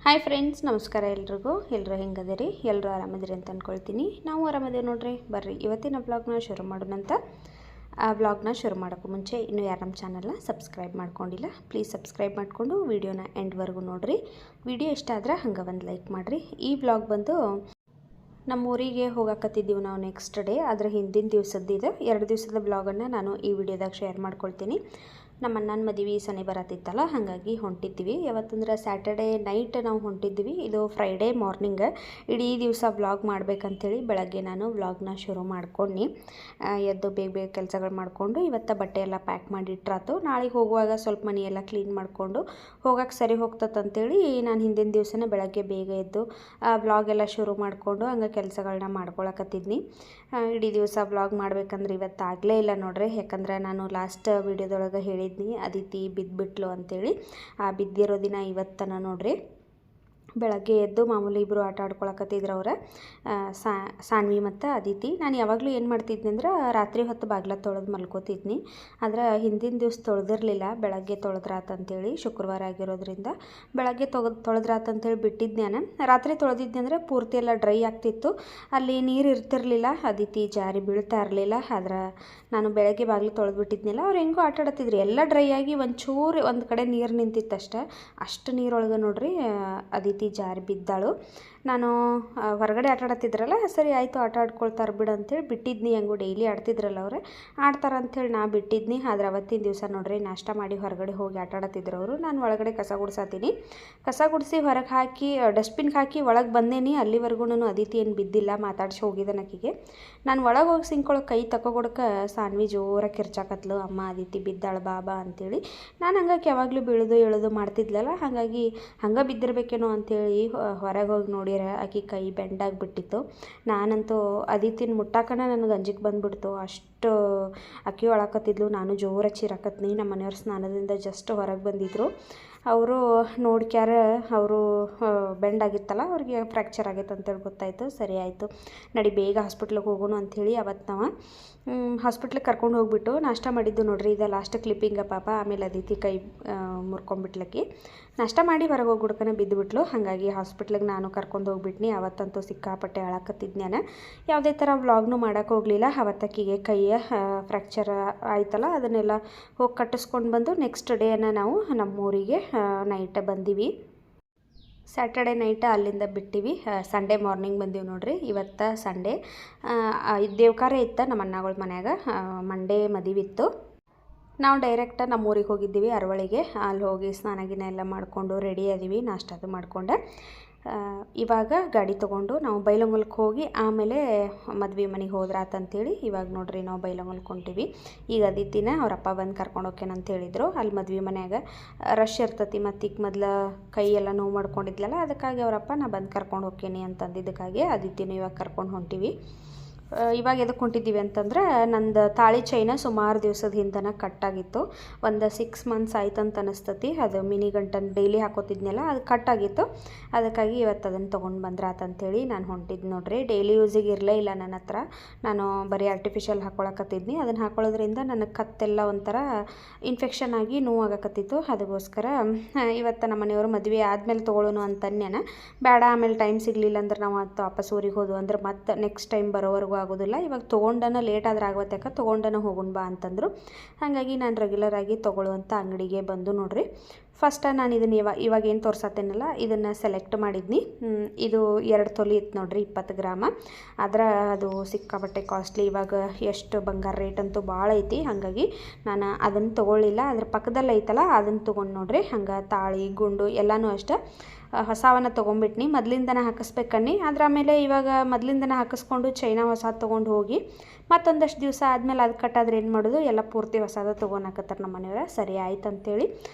Hi friends, ನಮಸ್ಕಾರ ಎಲ್ರಿಗೂ. ಎಲ್ಲರೂ ಹೆಂಗದಿರಿ? ಎಲ್ಲರೂ ಆರಾಮದಿರಿ ಅಂತ ಅಂದ್ಕೊಳ್ತೀನಿ. ನಾವು ಆರಾಮದೇವಿ ನೋಡ್ರಿ. ಬರ್ರಿ ಇವತ್ತಿನ ಬ್ಲಾಗ್ನ ಶುರು ಮಾಡೋಣಂತ. ಆ ಬ್ಲಾಗ್ನ ಶುರು ಮಾಡೋಕ್ಕೂ ಮುಂಚೆ ಇನ್ನೂ ಯಾರು ನಮ್ಮ ಚಾನಲ್ನ ಸಬ್ಸ್ಕ್ರೈಬ್ ಮಾಡ್ಕೊಂಡಿಲ್ಲ, ಪ್ಲೀಸ್ ಸಬ್ಸ್ಕ್ರೈಬ್ ಮಾಡಿಕೊಂಡು ವಿಡಿಯೋನ ಎಂಡ್ವರೆಗೂ ನೋಡಿರಿ. ವಿಡಿಯೋ ಇಷ್ಟ ಆದ್ರೆ ಹಂಗೆ ಒಂದು ಲೈಕ್ ಮಾಡಿರಿ. ಈ ಬ್ಲಾಗ್ ಬಂದು ನಮ್ಮ ಊರಿಗೆ ಹೋಗಾಕತ್ತಿದ್ದೀವಿ ನಾವು ನೆಕ್ಸ್ಟ್ ಡೇ. ಅದರ ಹಿಂದಿನ ದಿವಸದ್ದಿದೆ 2 ದಿವಸದ ಬ್ಲಾಗನ್ನು ನಾನು ಈ ವಿಡಿಯೋದಾಗ ಶೇರ್ ಮಾಡ್ಕೊಳ್ತೀನಿ. ನಮ್ಮ ಅಣ್ಣನ ಮದುವೆ ಸನಿ ಬರತ್ತಿತ್ತಲ್ಲ, ಹಾಗಾಗಿ ಹೊಂಟಿದ್ವಿ. ಯಾವತ್ತಂದ್ರೆ ಸ್ಯಾಟರ್ಡೇ ನೈಟ್ ನಾವು ಹೊಂಟಿದ್ವಿ. ಇದು ಫ್ರೈಡೇ ಮಾರ್ನಿಂಗ್. ಇಡೀ ದಿವಸ ವ್ಲಾಗ್ ಮಾಡ್ಬೇಕಂತೇಳಿ ಬೆಳಗ್ಗೆ ನಾನು ವ್ಲಾಗ್ನ ಶುರು ಮಾಡ್ಕೊಂಡು ಎದ್ದು ಬೇಗ ಬೇಗ ಕೆಲಸಗಳು ಮಾಡಿಕೊಂಡು ಇವತ್ತು ಬಟ್ಟೆ ಎಲ್ಲ ಪ್ಯಾಕ್ ಮಾಡಿ ಇಟ್ರಾತು. ನಾಳೆಗೆ ಹೋಗುವಾಗ ಸ್ವಲ್ಪ ಮನೆಯೆಲ್ಲ ಕ್ಲೀನ್ ಮಾಡಿಕೊಂಡು ಹೋಗಕ್ಕೆ ಸರಿ ಹೋಗ್ತದಂತೇಳಿ ನಾನು ಹಿಂದಿನ ದಿವಸನೇ ಬೆಳಗ್ಗೆ ಬೇಗ ಎದ್ದು ವ್ಲಾಗ್ ಎಲ್ಲ ಶುರು ಮಾಡಿಕೊಂಡು ಹಂಗೆ ಕೆಲಸಗಳನ್ನ ಮಾಡ್ಕೊಳಕತ್ತಿದ್ನಿ. ಇಡೀ ದಿವಸ ವ್ಲಾಗ್ ಮಾಡ್ಬೇಕಂದ್ರೆ ಇವತ್ತು ಆಗಲೇ ಇಲ್ಲ ನೋಡ್ರಿ. ಯಾಕಂದ್ರೆ ನಾನು ಲಾಸ್ಟ್ ವೀಡಿಯೋದೊಳಗೆ ಹೇಳಿದ್ನಿ ಅದಿತಿ ಬಿದ್ದುಬಿಟ್ಲು ಅಂತೇಳಿ. ಆ ಬಿದ್ದಿರೋ ದಿನ ಇವತ್ತನ ನೋಡ್ರಿ. ಬೆಳಗ್ಗೆ ಎದ್ದು ಮಾಮೂಲಿ ಇಬ್ಬರು ಆಟ ಆಡ್ಕೊಳಕತ್ತಿದ್ರು ಅವ್ರ ಸಾನ್ವಿ ಮತ್ತು ಅದಿತಿ. ನಾನು ಯಾವಾಗಲೂ ಏನು ಮಾಡ್ತಿದ್ನಿ ಅಂದ್ರೆ ರಾತ್ರಿ ಹೊತ್ತು ಬಾಗಿಲ ತೊಳೆದು ಮಲ್ಕೋತಿದ್ನಿ. ಆದರೆ ಹಿಂದಿನ ದಿವಸ ತೊಳೆದಿರಲಿಲ್ಲ, ಬೆಳಗ್ಗೆ ತೊಳೆದ್ರಾತಂತೇಳಿ. ಶುಕ್ರವಾರ ಆಗಿರೋದ್ರಿಂದ ಬೆಳಗ್ಗೆ ತೊಳೆದ್ರಾತಂತೇಳಿ ಬಿಟ್ಟಿದ್ದೆ ನಾನು. ರಾತ್ರಿ ತೊಳೆದಿದ್ದೆ ಅಂದರೆ ಪೂರ್ತಿ ಎಲ್ಲ ಡ್ರೈ ಆಗ್ತಿತ್ತು, ಅಲ್ಲಿ ನೀರು ಇರ್ತಿರ್ಲಿಲ್ಲ, ಅದಿತಿ ಜಾರಿ ಬೀಳ್ತಾ ಇರಲಿಲ್ಲ. ಆದ್ರೆ ನಾನು ಬೆಳಗ್ಗೆ ಬಾಗಿಲು ತೊಳೆದ್ಬಿಟ್ಟಿದ್ನಿಲ್ಲ. ಅವ್ರು ಹೆಂಗೋ ಆಟ ಆಡ್ತಿದ್ರು, ಎಲ್ಲ ಡ್ರೈ ಆಗಿ ಒಂಚೂರು ಒಂದು ಕಡೆ ನೀರು ನಿಂತಿತ್ತಷ್ಟೆ. ಅಷ್ಟು ನೀರೊಳಗೆ ನೋಡ್ರಿ ಅದಿತಿ ಜಾರಿ ಬಿದ್ದಾಳು. ನಾನು ಹೊರಗಡೆ ಆಟ ಆಡ್ತಿದ್ರಲ್ಲ, ಸರಿ ಆಯಿತು ಆಟ ಆಡ್ಕೊಳ್ತಾರೆ ಬಿಡು ಅಂತೇಳಿ ಬಿಟ್ಟಿದ್ನಿ. ಹೆಂಗೋ ಡೈಲಿ ಆಡ್ತಿದ್ರಲ್ಲ ಅವ್ರೆ, ಆಡ್ತಾರೆ ಅಂಥೇಳಿ ನಾ ಬಿಟ್ಟಿದ್ನಿ. ಆದ್ರೆ ಅವತ್ತಿನ ದಿವಸ ನೋಡ್ರಿ ನಾಷ್ಟ ಮಾಡಿ ಹೊರಗಡೆ ಹೋಗಿ ಆಟ ಆಡ್ತಿದ್ರು ಅವರು. ನಾನು ಒಳಗಡೆ ಕಸ ಗುಡ್ಸಾತೀನಿ. ಕಸ ಗುಡಿಸಿ ಹೊರಗೆ ಹಾಕಿ ಡಸ್ಟ್ಬಿನ್ಗೆ ಹಾಕಿ ಒಳಗೆ ಬಂದೇನಿ. ಅಲ್ಲಿವರೆಗೂ ನಾನು ಅದಿತಿ ಏನು ಬಿದ್ದಿಲ್ಲ, ಮಾತಾಡಿಸಿ ಹೋಗಿದ್ದನಕ್ಕಿಗೆ. ನಾನು ಒಳಗೆ ಹೋಗಿ ಸಿಂಕೊಳಗೆ ಕೈ ತಗೊಡಕ್ಕೆ ಸಾನ್ವಿ ಜೋರಾಗಿ ಕಿರ್ಚಾಕತ್ಲು, ಅಮ್ಮ ಅದಿತಿ ಬಿದ್ದಾಳು ಬಾಬಾ ಅಂತೇಳಿ. ನಾನು ಹಂಗಾಗಿ ಯಾವಾಗಲೂ ಬೀಳೋದು ಎಳೋದು ಮಾಡ್ತಿದ್ಲಲ್ಲ, ಹಾಗಾಗಿ ಹಂಗೆ ಬಿದ್ದಿರ್ಬೇಕೇನೋ ಅಂಥೇಳಿ ಹೊರಗೆ ಹೋಗಿ ನೋಡಿರ ಆಕೆ ಕೈ ಬೆಂಡಾಗಿಬಿಟ್ಟಿತ್ತು. ನಾನಂತೂ ಅದಿತಿನ ಮುಟ್ಟಾಕನ ನನಗೆ ಅಂಜಿಕೆ ಬಂದುಬಿಡ್ತು. ಅಷ್ಟು ಅಕ್ಕಿ ಒಳಕತ್ತಿದ್ಲು. ನಾನು ಜೋರಾಗಿ ಚೀರಾಕತ್ನಿ. ನಮ್ಮ ಮನೆಯವ್ರ ಸ್ನಾನದಿಂದ ಜಸ್ಟ್ ಹೊರಗೆ ಬಂದಿದ್ದರು. ಅವರು ನೋಡ್ಕ್ಯಾರ ಅವರು ಬೆಂಡಾಗಿತ್ತಲ್ಲ, ಅವ್ರಿಗೆ ಫ್ರ್ಯಾಕ್ಚರ್ ಆಗೈತೆ ಅಂತೇಳಿ ಗೊತ್ತಾಯಿತು. ಸರಿ ಆಯಿತು ನಡಿ ಬೇಗ ಹಾಸ್ಪಿಟ್ಲಿಗೆ ಹೋಗೋಣ ಅಂಥೇಳಿ ಅವತ್ತು ನಾವು ಹಾಸ್ಪಿಟ್ಲಿಗೆ ಕರ್ಕೊಂಡು ಹೋಗ್ಬಿಟ್ಟು ನಾಷ್ಟ ಮಾಡಿದ್ದು ನೋಡ್ರಿ. ಇದು ಲಾಸ್ಟ್ ಕ್ಲಿಪ್ಪಿಂಗ ಪಾಪ. ಆಮೇಲೆ ಅದಿತಿ ಕೈ ಮುರ್ಕೊಂಬಿಟ್ಲಕ್ಕಿ. ನಾಷ್ಟ ಮಾಡಿ ಹೊರಗೆ ಹೋಗ್ಬಿಡ್ಕನೆ ಬಿದ್ದುಬಿಟ್ಲು. ಹಾಗಾಗಿ ಹಾಸ್ಪಿಟ್ಲಿಗೆ ನಾನು ಕರ್ಕೊಂಡು ಹೋಗ್ಬಿಟ್ನಿ. ಅವತ್ತಂತೂ ಸಿಕ್ಕಾಪಟ್ಟೆ ಅಳಕತ್ತಿದ್ದು ನಾನು. ಯಾವುದೇ ಥರ ವ್ಲಾಗ್ನು ಮಾಡೋಕ್ಕೆ ಹೋಗಲಿಲ್ಲ. ಅವತ್ತಕ್ಕಿಗೆ ಕೈಯ ಫ್ರ್ಯಾಕ್ಚರ್ ಆಯ್ತಲ್ಲ, ಅದನ್ನೆಲ್ಲ ಹೋಗಿ ಕಟ್ಟಿಸ್ಕೊಂಡು ಬಂದು ನೆಕ್ಸ್ಟ್ ಡೇನ ನಾವು ನಮ್ಮೂರಿಗೆ ನೈಟ್ ಬಂದೀವಿ. ಸ್ಯಾಟರ್ಡೆ ನೈಟ್ ಅಲ್ಲಿಂದ ಬಿಟ್ಟಿವಿ. ಸಂಡೇ ಮಾರ್ನಿಂಗ್ ಬಂದೀವಿ ನೋಡ್ರಿ. ಇವತ್ತು ಸಂಡೇ ದೇವ್ಕಾರ ಇತ್ತು ನಮ್ಮ ಅಣ್ಣಗಳ ಮನ್ಯಾಗ. ಮಂಡೇ ಮದುವೆ ಇತ್ತು. ನಾವು ಡೈರೆಕ್ಟ್ ನಮ್ಮ ಊರಿಗೆ ಹೋಗಿದ್ದೀವಿ, ಅರವಳಿಗೆ. ಅಲ್ಲಿ ಹೋಗಿ ಸ್ನಾನ ಗಿನ ಎಲ್ಲ ಮಾಡಿಕೊಂಡು ರೆಡಿ ಅದೀವಿ, ನಾಷ್ಟದು ಮಾಡಿಕೊಂಡೆ. ಇವಾಗ ಗಾಡಿ ತೊಗೊಂಡು ನಾವು ಬೈಲಹೊಂಗಲಕ್ಕೆ ಹೋಗಿ ಆಮೇಲೆ ಮದುವೆ ಮನೆಗೆ ಹೋದ್ರಾತಂತೇಳಿ ಇವಾಗ ನೋಡ್ರಿ ನಾವು ಬೈಲಹೊಂಗಲಕ್ಕೆ ಹೊಂಟೀವಿ. ಈಗ ಅದಿತಿನ ಅವರಪ್ಪ ಬಂದು ಕರ್ಕೊಂಡು ಹೋಗ್ಯಾನಂತ ಹೇಳಿದರು. ಅಲ್ಲಿ ಮದುವೆ ಮನ್ಯಾಗ ರಶ್ ಇರ್ತತಿ, ಮತ್ತು ಈಗ ಮೊದಲು ಕೈ ಎಲ್ಲ ನೋವು ಮಾಡ್ಕೊಂಡಿದ್ಲಲ್ಲ, ಅದಕ್ಕಾಗಿ ಅವರಪ್ಪ ನಾ ಬಂದು ಕರ್ಕೊಂಡು ಹೋಗ್ತೀನಿ ಅಂತಂದಿದ್ದಕ್ಕಾಗಿ ಅದಿತಿನ ಇವಾಗ ಕರ್ಕೊಂಡು ಹೊಂಟೀವಿ. ಇವಾಗ ಎದಕ್ಕೆ ಹೊಂಟಿದ್ದೀವಿ ಅಂತಂದ್ರೆ, ನಂದು ತಾಳಿ ಚೈನ ಸುಮಾರು ದಿವಸದ ಹಿಂದನ ಕಟ್ಟಾಗಿತ್ತು. ಒಂದು 6 months ಆಯ್ತು ಅಂತ ಅನಿಸ್ತತಿ. ಅದು ಮಿನಿ ಗಂಟನ್ನು ಡೈಲಿ ಹಾಕೋತಿದ್ನಲ್ಲ, ಅದು ಕಟ್ಟಾಗಿತ್ತು. ಅದಕ್ಕಾಗಿ ಇವತ್ತು ಅದನ್ನು ತೊಗೊಂಡು ಬಂದ್ರಾತಂತೇಳಿ ನಾನು ಹೊಂಟಿದ್ದು ನೋಡ್ರಿ. ಡೈಲಿ ಯೂಸಿಗೆ ಇರಲೇ ಇಲ್ಲ ನನ್ನ ಹತ್ರ. ನಾನು ಬರೀ ಆರ್ಟಿಫಿಷಿಯಲ್ ಹಾಕ್ಕೊಳಕತ್ತಿದ್ನಿ. ಅದನ್ನು ಹಾಕೊಳ್ಳೋದ್ರಿಂದ ನನಗೆ ಕತ್ತೆಲ್ಲ ಒಂಥರ ಇನ್ಫೆಕ್ಷನ್ ಆಗಿ ನೋವಾಗಕತ್ತಿತ್ತು. ಅದಕ್ಕೋಸ್ಕರ ಇವತ್ತು ನಮ್ಮ ಮನೆಯವರು ಮದುವೆ ಆದಮೇಲೆ ತೊಗೊಳ್ಳೋಣ ಅಂತನ್ಯಾನ. ಬೇಡ, ಆಮೇಲೆ ಟೈಮ್ ಸಿಗಲಿಲ್ಲ ಅಂದ್ರೆ ನಾವು ಅದು ವಾಪಸ್ ಊರಿಗೆ ಹೋದ್ವು ಅಂದ್ರೆ ಮತ್ತೆ ನೆಕ್ಸ್ಟ್ ಟೈಮ್ ಬರೋವರೆಗೂ ಆಗೋದಿಲ್ಲ. ಇವಾಗ ತೊಗೊಂಡನ ಲೇಟ್ ಆದ್ರೆ ಆಗೋತ್ಯಾಕ, ತೊಗೊಂಡನ ಹೋಗೋಣ ಬಾ ಅಂತಂದರು. ಹಾಗಾಗಿ ನಾನು ರೆಗ್ಯುಲರಾಗಿ ತೊಗೊಳ್ಳುವಂಥ ಅಂಗಡಿಗೆ ಬಂದು ನೋಡ್ರಿ. ಫಸ್ಟ್ ನಾನು ಇದನ್ನು ಇವಾಗ ಏನು ತೋರ್ಸತ್ತೇನಲ್ಲ, ಇದನ್ನು ಸೆಲೆಕ್ಟ್ ಮಾಡಿದ್ನಿ. ಇದು 2 ತೊಲಿ ಇತ್ತು ನೋಡ್ರಿ, 20 ಗ್ರಾಮ. ಆದ್ರೆ ಅದು ಸಿಕ್ಕಾಪಟ್ಟೆ ಕಾಸ್ಟ್ಲಿ. ಇವಾಗ ಎಷ್ಟು ಬಂಗಾರ ರೇಟ್ ಅಂತೂ ಭಾಳ ಐತಿ. ಹಾಗಾಗಿ ನಾನು ಅದನ್ನು ತೊಗೊಳ್ಳಿಲ್ಲ. ಅದ್ರ ಪಕ್ಕದಲ್ಲಿ ಐತಲ್ಲ ಅದನ್ನು ತೊಗೊಂಡು ನೋಡ್ರಿ. ಹಂಗೆ ತಾಳಿ ಗುಂಡು ಎಲ್ಲನೂ ಅಷ್ಟೇ ಹೊಸವನ್ನ ತೊಗೊಂಬಿಟ್ನಿ. ಮೊದಲಿಂದನೇ ಹಾಕಿಸ್ಬೇಕನ್ನಿ. ಅದ್ರ ಆಮೇಲೆ ಇವಾಗ ಮೊದಲಿಂದನೇ ಹಾಕಿಸ್ಕೊಂಡು ಚೈನಾ ಹೊಸ ತೊಗೊಂಡು ಹೋಗಿ ಮತ್ತೊಂದಷ್ಟು ದಿವಸ ಆದಮೇಲೆ ಅದು ಕಟ್ಟಾದ್ರೆ ಏನು ಮಾಡೋದು, ಎಲ್ಲ ಪೂರ್ತಿ ಹೊಸದ ತೊಗೊಳಕತ್ತಾರೆ ನಮ್ಮ ಮನೆಯವರ. ಸರಿ ಆಯ್ತು ಅಂತೇಳಿ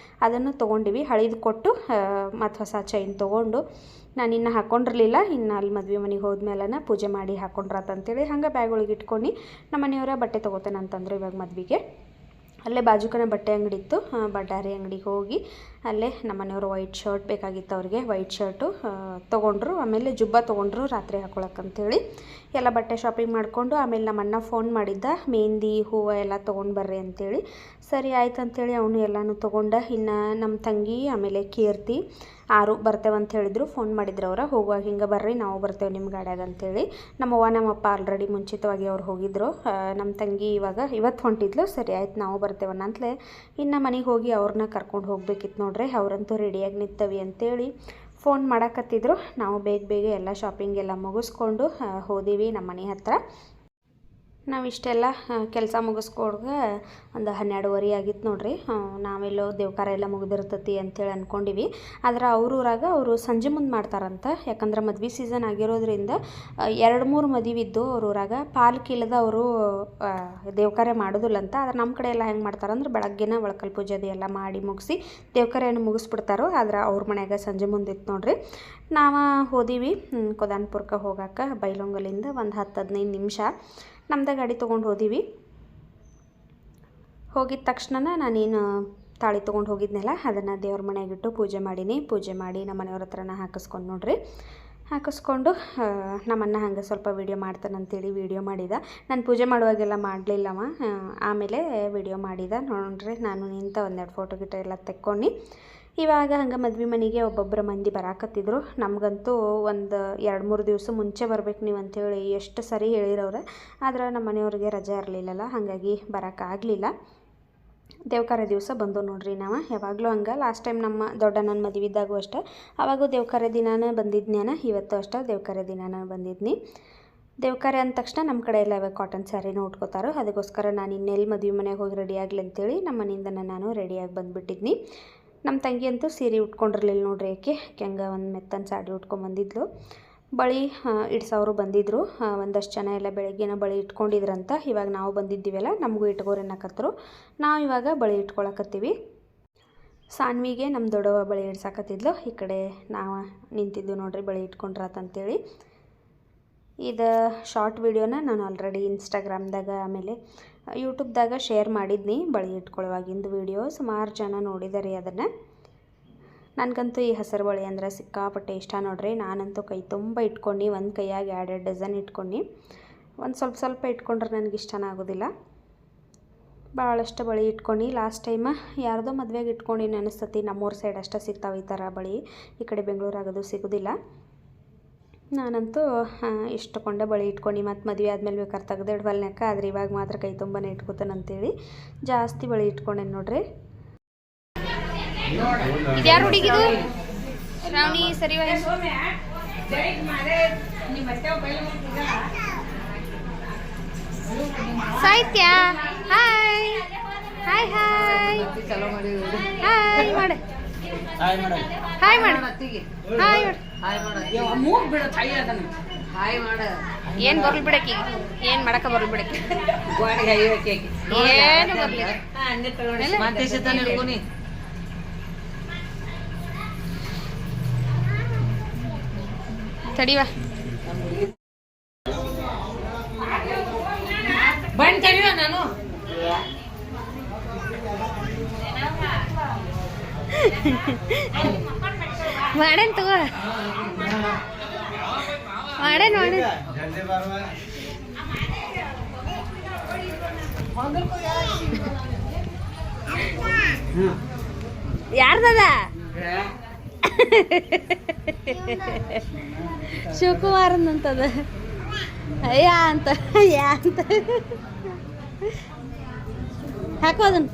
ಅದನ್ನು ತೊಗೊಂಡಿವಿ. ಹಳಿದು ಕೊಟ್ಟು ಮತ್ತು ಹೊಸ ಚೈನ್ ತೊಗೊಂಡು ನಾನು ಇನ್ನೂ ಹಾಕ್ಕೊಂಡಿರಲಿಲ್ಲ. ಇನ್ನು ಅಲ್ಲಿ ಮದುವೆ ಮನೆಗೆ ಹೋದ್ಮೇಲೆ ಪೂಜೆ ಮಾಡಿ ಹಾಕ್ಕೊಂಡ್ರಾತಂತೇಳಿ ಹಂಗೆ ಬ್ಯಾಗ್ ಒಳಗೆ ಇಟ್ಕೊಂಡು ನಮ್ಮ ಮನೆಯವರ ಬಟ್ಟೆ ತೊಗೋತೇನೆ ಅಂತಂದ್ರೆ ಇವಾಗ ಮದುವೆಗೆ. ಅಲ್ಲೇ ಬಾಜುಕನ ಬಟ್ಟೆ ಅಂಗಡಿ ಇತ್ತು, ಬಳ್ಳಾರಿ ಅಂಗಡಿಗೆ ಹೋಗಿ ಅಲ್ಲೇ ನಮ್ಮ ಮನೆಯವರು ವೈಟ್ ಶರ್ಟ್ ಬೇಕಾಗಿತ್ತು ಅವ್ರಿಗೆ, ವೈಟ್ ಶರ್ಟು ತೊಗೊಂಡ್ರು. ಆಮೇಲೆ ಜುಬ್ಬ ತೊಗೊಂಡ್ರು ರಾತ್ರಿ ಹಾಕೊಳಕ್ಕಂತೇಳಿ. ಎಲ್ಲ ಬಟ್ಟೆ ಶಾಪಿಂಗ್ ಮಾಡಿಕೊಂಡು ಆಮೇಲೆ ನಮ್ಮ ಅಣ್ಣ ಫೋನ್ ಮಾಡಿದ್ದ, ಮೆಹಂದಿ ಹೂವು ಎಲ್ಲ ತೊಗೊಂಡು ಬರ್ರಿ ಅಂತೇಳಿ. ಸರಿ ಆಯ್ತು ಅಂತೇಳಿ ಅವನು ಎಲ್ಲನೂ ತೊಗೊಂಡ. ಇನ್ನು ನಮ್ಮ ತಂಗಿ ಆಮೇಲೆ ಕೀರ್ತಿ ಆರು ಬರ್ತೇವೆ ಅಂತ ಹೇಳಿದ್ರು. ಫೋನ್ ಮಾಡಿದ್ರು ಅವ್ರು, ಹೋಗುವಾಗ ಹಿಂಗೆ ಬರ್ರಿ ನಾವು ಬರ್ತೇವೆ ನಿಮ್ಮ ಗಾಡ್ಯಾಗ ಅಂತೇಳಿ. ನಮ್ಮವ್ವ ನಮ್ಮಪ್ಪ ಆಲ್ರೆಡಿ ಮುಂಚಿತವಾಗಿ ಅವ್ರು ಹೋಗಿದ್ರು. ನಮ್ಮ ತಂಗಿ ಇವತ್ತು ಹೊಂಟಿದ್ಲು. ಸರಿ ಆಯ್ತು ನಾವು ಬರ್ತೇವನ್ನ ಅಂತಲೇ ಇನ್ನು ಮನೆಗೆ ಹೋಗಿ ಅವ್ರನ್ನ ಕರ್ಕೊಂಡು ಹೋಗ್ಬೇಕಿತ್ತು ನೋಡ್ರಿ. ಅವರಂತೂ ರೆಡಿಯಾಗಿ ನಿಂತವಿ ಅಂತೇಳಿ ಫೋನ್ ಮಾಡಕತ್ತಿದ್ರು. ನಾವು ಬೇಗ ಎಲ್ಲ ಶಾಪಿಂಗ್ ಎಲ್ಲ ಮುಗಿಸ್ಕೊಂಡು ಹೋದೀವಿ ನಮ್ಮ ಮನೆ ಹತ್ರ. ನಾವು ಇಷ್ಟೆಲ್ಲ ಕೆಲಸ ಮುಗಿಸ್ಕೊಡ್ಗ ಒಂದು 12:30 ಆಗಿತ್ತು ನೋಡ್ರಿ. ನಾವೆಲ್ಲೋ ದೇವ್ಕಾರ ಎಲ್ಲ ಮುಗಿದಿರ್ತತಿ ಅಂತೇಳಿ ಅಂದ್ಕೊಂಡಿವಿ. ಆದ್ರೆ ಊರಾಗ ಅವರು ಸಂಜೆ ಮುಂದೆ ಮಾಡ್ತಾರಂತ. ಯಾಕಂದ್ರೆ ಮದ್ವೆ ಸೀಸನ್ ಆಗಿರೋದ್ರಿಂದ 2-3 ಮದುವೆ ಇದ್ದು ಊರಾಗ ಪಾಲ್ಕಿಲ್ಲದ ಅವರು ದೇವ್ಕಾರ್ಯ ಮಾಡೋದಿಲ್ಲ ಅಂತ. ಆದ್ರೆ ನಮ್ಮ ಕಡೆ ಎಲ್ಲ ಹೆಂಗೆ ಮಾಡ್ತಾರಂದ್ರೆ ಬೆಳಗ್ಗೆನ ಒಳಕಲ್ ಪೂಜೆದು ಎಲ್ಲ ಮಾಡಿ ಮುಗಿಸಿ ದೇವ್ಕಾರ್ಯನ ಮುಗಿಸ್ಬಿಡ್ತಾರೋ. ಆದ್ರೆ ಅವ್ರ ಮನ್ಯಾಗ ಸಂಜೆ ಮುಂದೆ ಇತ್ತು ನೋಡ್ರಿ. ನಾವು ಹೋದೀವಿ ಕೊದಾನ್ಪುರಕ್ಕೆ ಹೋಗಕ್ಕೆ. ಬೈಲೊಂಗಲಿಂದ ಒಂದು 10-15 ನಿಮಿಷ ನಮ್ಮದೇ ಗಾಡಿ ತೊಗೊಂಡು ಹೋದೀವಿ. ಹೋಗಿದ ತಕ್ಷಣ ನಾನೇನು ತಾಳಿ ತೊಗೊಂಡು ಹೋಗಿದ್ನಲ್ಲ ಅದನ್ನು ದೇವ್ರ ಮನೆಯಾಗಿಟ್ಟು ಪೂಜೆ ಮಾಡೀನಿ. ಪೂಜೆ ಮಾಡಿ ನಮ್ಮ ಮನೆಯವ್ರ ಹತ್ರನ ಹಾಕಿಸ್ಕೊಂಡು ನೋಡ್ರಿ. ಹಾಕಿಸ್ಕೊಂಡು ನಮ್ಮನ್ನ ಹಂಗೆ ಸ್ವಲ್ಪ ವೀಡಿಯೋ ಮಾಡ್ತಾನಂತೇಳಿ ವೀಡಿಯೋ ಮಾಡಿದ. ನಾನು ಪೂಜೆ ಮಾಡುವಾಗೆಲ್ಲ ಮಾಡಲಿಲ್ಲವ, ಆಮೇಲೆ ವೀಡಿಯೋ ಮಾಡಿದ ನೋಡ್ರಿ. ನಾನು ನಿಂತ ಒಂದೆರಡು ಫೋಟೋ ಗಿಟ ಎಲ್ಲ ತೆಕ್ಕೊಂಡು ಇವಾಗ ಹಂಗೆ ಮದ್ವೆ ಮನೆಗೆ ಒಬ್ಬೊಬ್ಬರ ಮಂದಿ ಬರಾಕತ್ತಿದ್ರು. ನಮಗಂತೂ ಒಂದು 2-3 ದಿವಸ ಮುಂಚೆ ಬರ್ಬೇಕು ನೀವು ಅಂಥೇಳಿ ಎಷ್ಟು ಸರಿ ಹೇಳಿರವ್ರೆ. ಆದ್ರೆ ನಮ್ಮ ಮನೆಯವ್ರಿಗೆ ರಜೆ ಇರಲಿಲ್ಲಲ್ಲ, ಹಾಗಾಗಿ ಬರೋಕ್ಕಾಗಲಿಲ್ಲ. ದೇವ್ಕಾರ್ಯ ದಿವಸ ಬಂದು ನೋಡ್ರಿ ನಾವು. ಯಾವಾಗಲೂ ಹಂಗೆ ಲಾಸ್ಟ್ ಟೈಮ್ ನಮ್ಮ ದೊಡ್ಡಣ್ಣನ ಮದುವೆ ಇದ್ದಾಗೂ ಅಷ್ಟೇ, ಆವಾಗೂ ದೇವ್ಕಾರ್ಯ ದಿನಾನ ಬಂದಿದ್ನ್ಯಾನ. ಇವತ್ತು ಅಷ್ಟೇ ದೇವ್ಕಾರ್ಯ ದಿನಾನ ಬಂದಿದ್ನಿ. ದೇವ್ಕಾರ್ಯ ಅಂದ ತಕ್ಷಣ ನಮ್ಮ ಕಡೆ ಎಲ್ಲ ಇವಾಗ ಕಾಟನ್ ಸ್ಯಾರಿನ ಉಟ್ಕೋತಾರೋ. ಅದಕ್ಕೋಸ್ಕರ ನಾನು ಇನ್ನೆಲ್ಲಿ ಮದುವೆ ಮನೆಗೆ ಹೋಗಿ ರೆಡಿ ಆಗಲಿ ಅಂತೇಳಿ ನಮ್ಮ ಮನೆಯಿಂದ ನಾನು ರೆಡಿಯಾಗಿ ಬಂದುಬಿಟ್ಟಿದ್ನಿ. ನಮ್ಮ ತಂಗಿ ಅಂತೂ ಸೀರೆ ಉಟ್ಕೊಂಡಿರಲಿಲ್ಲ ನೋಡ್ರಿ. ಹೆಂಗೆ ಒಂದು ಮೆತ್ತನ ಸಾಡಿ ಉಟ್ಕೊಂಡ್ಬಂದಿದ್ಲು. ಬಳಿ ಇಡ್ಸೋರು ಬಂದಿದ್ದರು. ಒಂದಷ್ಟು ಜನ ಎಲ್ಲ ಬೆಳಗ್ಗೆನ ಬಳಿ ಇಟ್ಕೊಂಡಿದ್ರಂತ. ಇವಾಗ ನಾವು ಬಂದಿದ್ದೀವಲ್ಲ ನಮಗೂ ಇಟ್ಕೋರು ಅನ್ನಕತ್ತರು. ನಾವು ಇವಾಗ ಬಳಿ ಇಟ್ಕೊಳಕತ್ತೀವಿ. ಸಾನ್ವಿಗೆ ನಮ್ಮ ದೊಡ್ಡವ ಬಳಿ ಇಡ್ಸಾಕತ್ತಿದ್ಲು. ಈ ಕಡೆ ನಾವು ನಿಂತಿದ್ದು ನೋಡ್ರಿ ಬಳಿ ಇಟ್ಕೊಂಡ್ರಾತಂತೇಳಿ. ಇದು ಶಾರ್ಟ್ ವಿಡಿಯೋನ ನಾನು ಆಲ್ರೆಡಿ ಇನ್ಸ್ಟಾಗ್ರಾಮ್ದಾಗ ಆಮೇಲೆ ಯೂಟ್ಯೂಬ್ದಾಗ ಶೇರ್ ಮಾಡಿದ್ನಿ. ಬಳಿ ಇಟ್ಕೊಳ್ಳುವಾಗಿಂದು ವಿಡಿಯೋ ಸುಮಾರು ಜನ ನೋಡಿದಾರೆ ಅದನ್ನು. ನನಗಂತೂ ಈ ಹಸಿರು ಬಳಿ ಅಂದರೆ ಸಿಕ್ಕಾಪಟ್ಟೆ ಇಷ್ಟ ನೋಡ್ರಿ. ನಾನಂತೂ ಕೈ ತುಂಬ ಇಟ್ಕೊಂಡು ಒಂದು ಕೈಯಾಗಿ 2 ಡಜನ್ ಇಟ್ಕೊಂಡು, ಒಂದು ಸ್ವಲ್ಪ ಇಟ್ಕೊಂಡ್ರೆ ನನಗೆ ಇಷ್ಟನೇ ಆಗೋದಿಲ್ಲ. ಭಾಳಷ್ಟು ಬಳಿ ಇಟ್ಕೊಂಡು ಲಾಸ್ಟ್ ಟೈಮ್ ಯಾರ್ದೋ ಮದುವೆಗೆ ಇಟ್ಕೊಂಡು ಅನಿಸ್ತತಿ. ನಮ್ಮೂರ ಸೈಡ್ ಅಷ್ಟೇ ಸಿಗ್ತಾವೆ ಈ ಥರ ಬಳಿ, ಈ ಕಡೆ ಬೆಂಗಳೂರಾಗದು ಸಿಗೋದಿಲ್ಲ. ನಾನಂತೂ ಇಷ್ಟಕೊಂಡೆ ಬಳಿ ಇಟ್ಕೊಂಡು ಮತ್ತು ಮದುವೆ ಆದಮೇಲೆ ಬೇಕಾದ್ರೆ ತೆಗೆದಿಡ್ವಲ್ನಕ್ಕ. ಆದರೆ ಇವಾಗ ಮಾತ್ರ ಕೈ ತುಂಬನೇ ಇಟ್ಕೋತಾನಂತೇಳಿ ಜಾಸ್ತಿ ಬಳಿ ಇಟ್ಕೊಂಡೇನು ನೋಡ್ರಿ. ಇದ್ಯಾರು ಹುಡುಗಿದು ರಾವಣಿ ಸರಿ ಸಾಹಿತ್ಯ. ಹಾಯ್ ಹಾಯ್ ಹಾಯ್ ಹಾಯ್ ಮಾಡ ಹಾಯ್ ಮಾಡ ಹಾಯ್ ಮಾಡ ಏನು ಬರ್ಲಿ ಬಿಡಕ್ಕಿ, ಏನು ಮಾಡಕ್ಕೆ ಬರ್ಲಿ ಬಿಡಕ್ಕಿ, ಏನು ಬರ್ಲಿ. ತಡಿವಾ ಬಂದ್ ತಡಿವಾ ನಾನು ಮಾಡೇನ್ ತಗೋ ಮಾಡೇನ್ ಯಾರ್ದದ ಶಿವಕುಮಾರನಂತದ. ಯಾ ಅಂತ ಹಾಕೋ ಅದನ್ನು.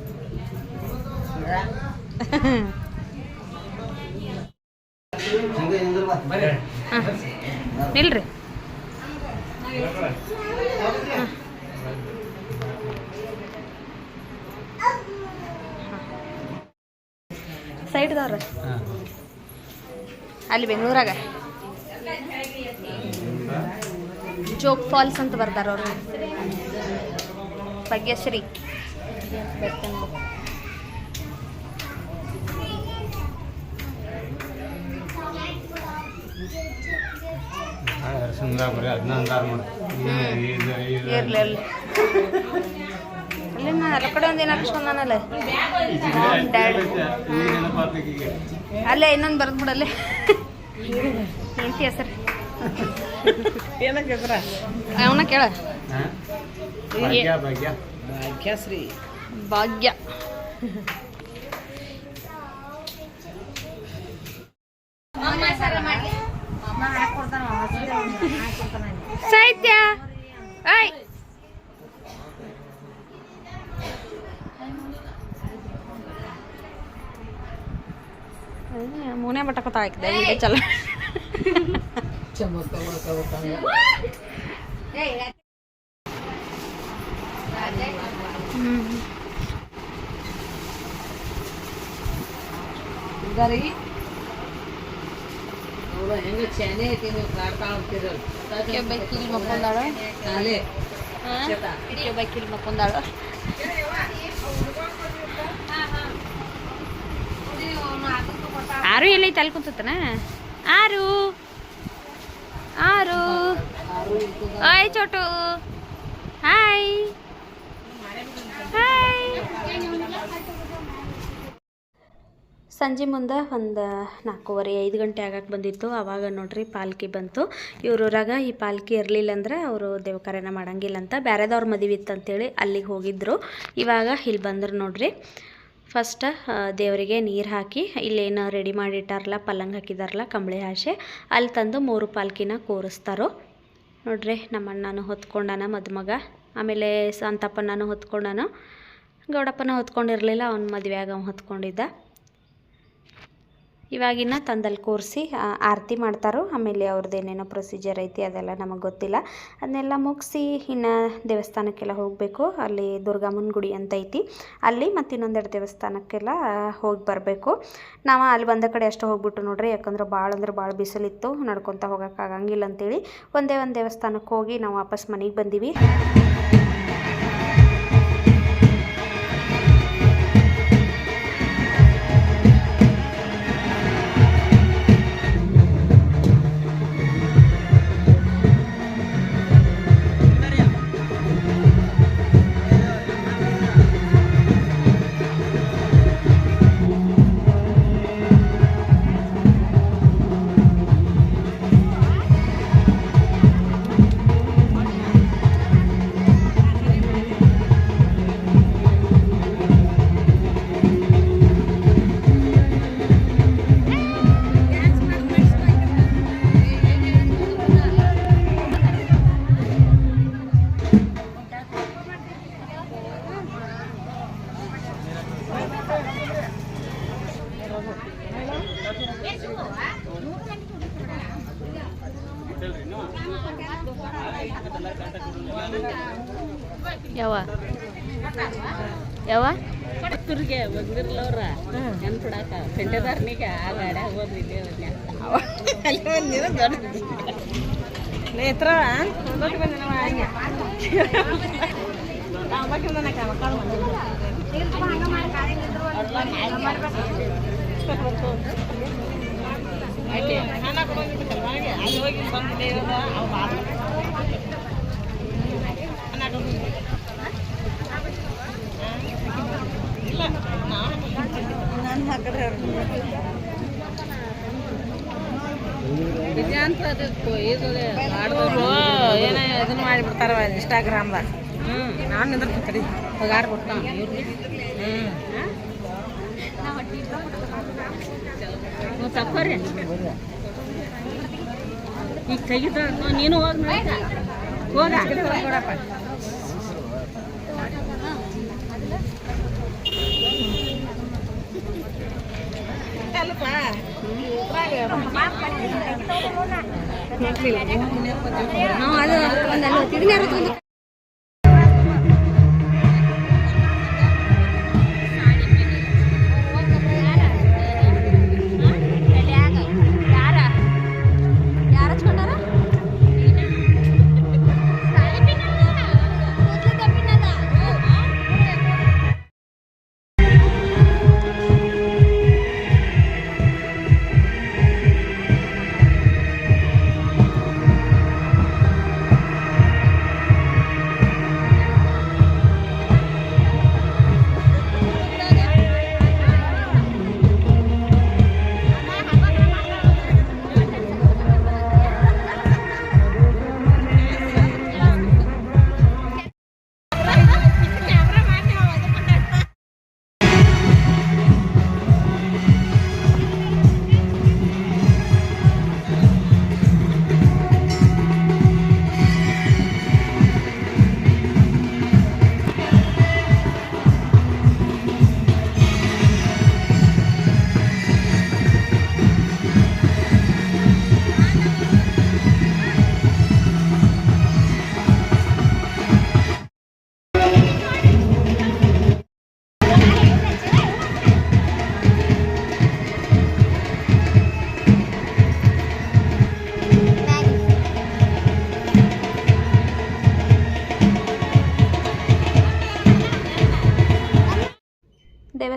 ನಿಲ್ರಿ ಸೈಡ್ದವ್ರ ಅಲ್ಲಿ ಬೆಂಗಳೂರಾಗ ಜೋಗ್ ಫಾಲ್ಸ್ ಅಂತ ಬರ್ತಾರ ಅವರು. ಭಾಗ್ಯಶ್ರೀ ಇಲ್ಲಿ ನಾನು ಎಲ್ಲ ಕಡೆ ಒಂದೇನು ಹಾಕ್ಸ್ಕೊಂಡಾನಲ್ಲ ಡ್ಯಾಡ್ ಅಲ್ಲೇ ಇನ್ನೊಂದು ಬರೆದು ಬಿಡಲ್ಲೇ ಹೆಂಡತಿ ಹೆಸರು ಏನಕ್ಕೆ ಹೆಸರ ಅವನ ಕೇಳ ಭಾಗ್ಯಶ್ರೀ ಭಾಗ್ಯ ಸಾಹಿತ್ಯ ಐ ಮುನೆ ಬಟ್ಟಕೋತ ಹಾಕಿದೆ ವಿಡಿಯೋ ಚಲ ಹೆಂಗ ಚೆನ್ನೆ ಐತಿ ನೀವು ಕಾಡ್ತಾ ಹೋಗ್ತಿರಲ್ಲ ಬೈಕಿಲ್ ಮಕ್ಕೊಂದಾಳ ಬೈಕಿಲ್ ಮಕ್ಕೊಂದಾಳ ಆರು ಎಲ್ಲೈತೆ ಅಲ್ಲಿ ಕುಂತನ ಆರು ಆರು ಹಾಯ್ ಚೋಟು ಹಾಯ್ ಹಾಯ್ ಸಂಜೆ ಮುಂದೆ ಒಂದು 4:30-5 ಗಂಟೆ ಆಗಕ್ಕೆ ಬಂದಿತ್ತು. ಆವಾಗ ನೋಡ್ರಿ ಪಾಲ್ಕಿ ಬಂತು. ಇವ್ರೂರಾಗ ಈ ಪಾಲ್ಕಿ ಇರಲಿಲ್ಲ ಅಂದ್ರೆ ಅವರು ದೇವಕಾರ್ಯನ ಮಾಡಂಗಿಲ್ಲ ಅಂತ ಬೇರೆದವ್ರ ಮದುವೆ ಇತ್ತಂತೇಳಿ ಅಲ್ಲಿಗೆ ಹೋಗಿದ್ದರು. ಇವಾಗ ಇಲ್ಲಿ ಬಂದ್ರೆ ನೋಡ್ರಿ ಫಸ್ಟ್ ದೇವರಿಗೆ ನೀರು ಹಾಕಿ ಇಲ್ಲೇನು ರೆಡಿ ಮಾಡಿಟ್ಟಾರಲ್ಲ ಪಲ್ಲಂಗ ಹಾಕಿದಾರಲ್ಲ ಕಂಬಳಿ ಹಾಸೆ ಅಲ್ಲಿ ತಂದು 3 ಪಾಲ್ಕಿನ ಕೂರಿಸ್ತಾರೋ ನೋಡ್ರಿ. ನಮ್ಮ ಅಣ್ಣನೂ ಹೊತ್ಕೊಂಡಾನ ಮದುಮಗ, ಆಮೇಲೆ ಸಂತಪ್ಪನೂ ಹೊತ್ಕೊಂಡಾನು, ಗೌಡಪ್ಪನ ಹೊತ್ಕೊಂಡಿರಲಿಲ್ಲ, ಅವನ ಮದುವೆಯಾಗ ಅವ್ನು ಹೊತ್ಕೊಂಡಿದ್ದ. ಇವಾಗಿನ ತಂದಲ್ಲಿ ಕೂರಿಸಿ ಆರತಿ ಮಾಡ್ತಾರೋ. ಆಮೇಲೆ ಅವ್ರದ್ದು ಏನೇನೋ ಪ್ರೊಸೀಜರ್ ಐತಿ ಅದೆಲ್ಲ ನಮಗೆ ಗೊತ್ತಿಲ್ಲ. ಅದನ್ನೆಲ್ಲ ಮುಗಿಸಿ ಇನ್ನು ದೇವಸ್ಥಾನಕ್ಕೆಲ್ಲ ಹೋಗಬೇಕು. ಅಲ್ಲಿ ದುರ್ಗಮ್ಮನ ಗುಡಿ ಅಂತ ಐತಿ, ಅಲ್ಲಿ ಮತ್ತು ಇನ್ನೊಂದೆರಡು ದೇವಸ್ಥಾನಕ್ಕೆಲ್ಲ ಹೋಗಿ ಬರಬೇಕು. ನಾವು ಅಲ್ಲಿ ಬಂದ ಕಡೆ ಅಷ್ಟು ಹೋಗ್ಬಿಟ್ಟು ನೋಡ್ರಿ, ಯಾಕಂದ್ರೆ ಭಾಳ ಬಿಸಿಲಿತ್ತು, ನಡ್ಕೊತ ಹೋಗೋಕ್ಕಾಗಂಗಿಲ್ಲ ಅಂತೇಳಿ ಒಂದೇ ಒಂದು ದೇವಸ್ಥಾನಕ್ಕೆ ಹೋಗಿ ನಾವು ವಾಪಸ್ ಮನೆಗೆ ಬಂದೀವಿ. ಯಾವ ಯಾವ ತುರ್ಗೆ ಬಂದಿರ್ಲವ್ರ ನೆನ್ಪಿಡಾಕ ಪೆಂಟೆದಾರ್ನಿಗೆ ಆ ಗಾಡ್ಯಾಗ ಹೋದ್ರಿ ನೇತ್ರ ಅಲ್ಲಿ ಹೋಗಿ ಬಂದಿದೆ ಏನ ಇದನ್ನ ಮಾಡಿಬಿಡ್ತಾರ ಇನ್ಸ್ಟಾಗ್ರಾಮ್ದಾಗ. ನಾನು ನಿಂದ್ರತೀನಿ ಕಡೆ ಪಗಾರ ಕೊಡ್ತಾವ. ತಕ್ಕೋರಿ ಈಗ ತೆಗಿತ ನೀನು ಹೋಗಿ ಹೋಗಪ್ಪ. ಅದು ಒಂದು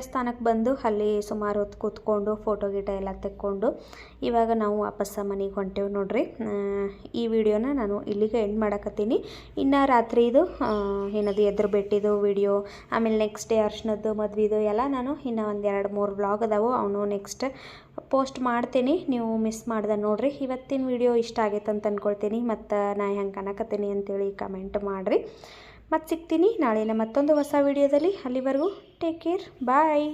ದೇವಸ್ಥಾನಕ್ಕೆ ಬಂದು ಅಲ್ಲಿ ಸುಮಾರು ಹೊತ್ತು ಕೂತ್ಕೊಂಡು ಫೋಟೋ ಗಿಟ ಎಲ್ಲ ತೆಕ್ಕೊಂಡು ಇವಾಗ ನಾವು ವಾಪಸ್ಸ ಮನೆಗೆ ಹೊಂಟೇವು ನೋಡ್ರಿ. ಈ ವಿಡಿಯೋನ ನಾನು ಇಲ್ಲಿಗೆ ಎಂಡ್ ಮಾಡಕತ್ತೀನಿ. ಇನ್ನು ರಾತ್ರಿದು ಏನದು ಎದುರು ಬೆಟ್ಟಿದು ವಿಡಿಯೋ, ಆಮೇಲೆ ನೆಕ್ಸ್ಟ್ ಡೇ ಅರ್ಶನದ್ದು ಮದ್ವಿದು ಎಲ್ಲ ನಾನು ಇನ್ನು ಒಂದು 2-3 ವ್ಲಾಗ್ ಅದಾವು, ಅವನು ನೆಕ್ಸ್ಟ್ ಪೋಸ್ಟ್ ಮಾಡ್ತೀನಿ. ನೀವು ಮಿಸ್ ಮಾಡ್ದೆ ನೋಡಿರಿ. ಇವತ್ತಿನ ವಿಡಿಯೋ ಇಷ್ಟ ಆಗೈತೆ ಅಂತ ಅಂದ್ಕೊಳ್ತೀನಿ. ಮತ್ತು ನಾ ಹೆಂಗೆ ಕಾಣಕತ್ತೀನಿ ಅಂತೇಳಿ ಕಮೆಂಟ್ ಮಾಡಿರಿ. ಮತ್ತೆ ಸಿಗ್ತೀನಿ ನಾಳಿನ ಮತ್ತೊಂದು ಹೊಸ ವಿಡಿಯೋದಲ್ಲಿ. ಅಲ್ಲಿವರೆಗೂ ಟೇಕ್ ಕೇರ್, ಬಾಯ್.